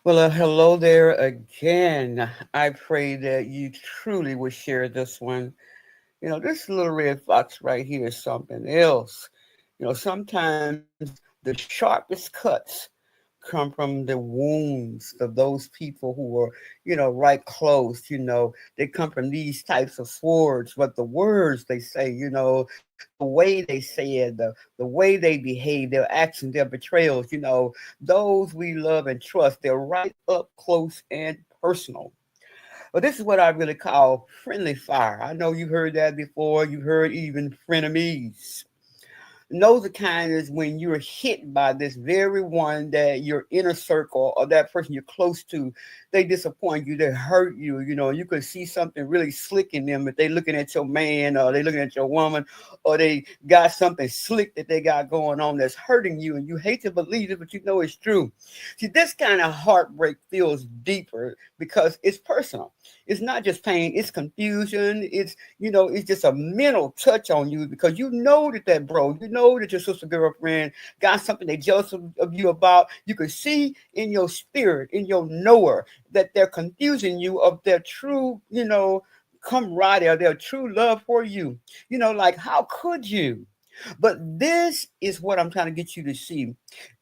Well, hello there again. I pray that you truly will share this one. This little red fox right here is something else. Sometimes the sharpest cuts come from the wounds of those people who are, right close. They come from these types of swords, but the words they say, the way they say it, the way they behave, their actions, their betrayals, those we love and trust, they're right up close and personal. But this is what I really call friendly fire. I know you've heard that before. You've heard even frenemies. Know the kind is when you're hit by this very one that your inner circle or that person you're close to, they disappoint you, they hurt you. You could see something really slick in them if they looking at your man or they looking at your woman, or they got something slick that they got going on that's hurting you, and you hate to believe it, but you know it's true. See, this kind of heartbreak feels deeper because it's personal. It's not just pain, it's confusion. It's just a mental touch on you because you know that bro, you know that your sister girlfriend got something they jealous of you about. You can see in your spirit, in your knower, that they're confusing you of their true, camaraderie, their true love for you. Like how could you? But this is what I'm trying to get you to see.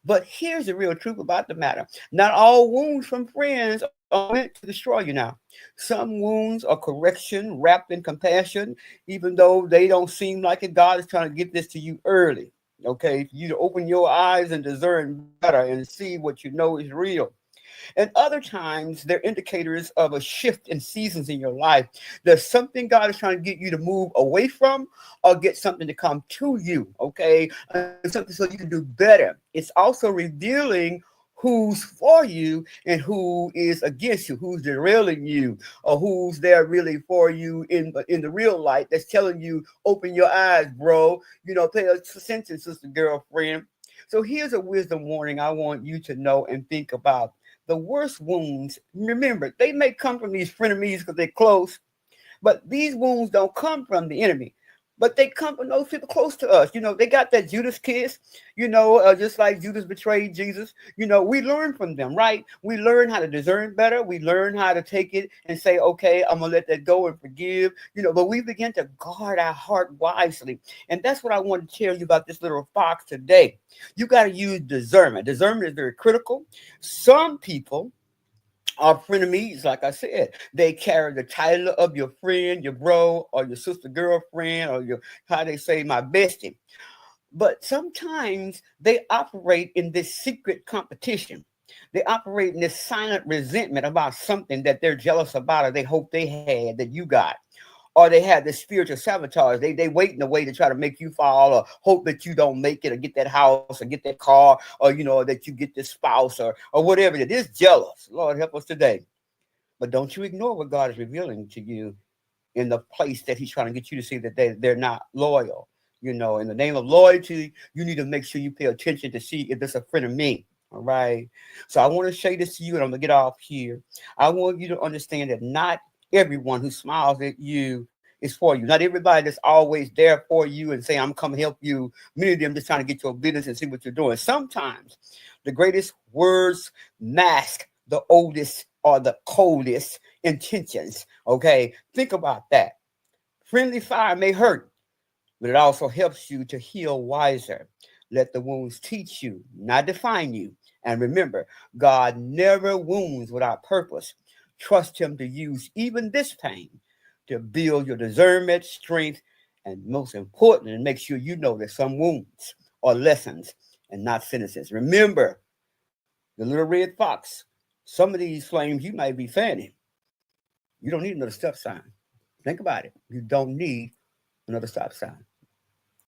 But here's the real truth about the matter. Not all wounds from friends are meant to destroy you now. Some wounds are correction wrapped in compassion, even though they don't seem like it. God is trying to get this to you early. Okay, for you to open your eyes and discern better and see what you know is real. And other times, they're indicators of a shift in seasons in your life. There's something God is trying to get you to move away from or get something to come to you, okay? Something so you can do better. It's also revealing who's for you and who is against you, who's derailing you, or who's there really for you in the real light that's telling you, open your eyes, bro. Pay attention, sister girlfriend. So here's a wisdom warning I want you to know and think about. The worst wounds, remember, they may come from these frenemies because they're close, but these wounds don't come from the enemy. But they come from those people close to us. They got that Judas kiss, just like Judas betrayed Jesus. We learn from them, right? We learn how to discern better. We learn how to take it and say, okay, I'm going to let that go and forgive. But we begin to guard our heart wisely. And that's what I want to tell you about this little fox today. You got to use discernment. Discernment is very critical. Some people are frenemies, like I said. They carry the title of your friend, your bro, or your sister girlfriend, or your, how they say, my bestie. But sometimes they operate in this secret competition. They operate in this silent resentment about something that they're jealous about or they hope they had that you got. Or they have this spiritual sabotage. They wait in a way to try to make you fall or hope that you don't make it or get that house or get that car or that you get this spouse or whatever it is. Jealous. Lord help us today. But don't you ignore what God is revealing to you in the place that He's trying to get you to see that they're not loyal. In the name of loyalty, you need to make sure you pay attention to see if it's a friend of me. All right. So I want to say this to you, and I'm gonna get off here. I want you to understand that not everyone who smiles at you is for you. Not everybody that's always there for you and say, I'm coming to help you. Many of them just trying to get your business and see what you're doing. Sometimes the greatest words mask the oldest or the coldest intentions. Okay. Think about that. Friendly fire may hurt, but it also helps you to heal wiser. Let the wounds teach you, not define you. And remember, God never wounds without purpose. Trust Him to use even this pain to build your discernment, strength, and most importantly, make sure you know that some wounds are lessons and not sentences. Remember, the little red fox, some of these flames you might be fanning. You don't need another stop sign. Think about it. You don't need another stop sign.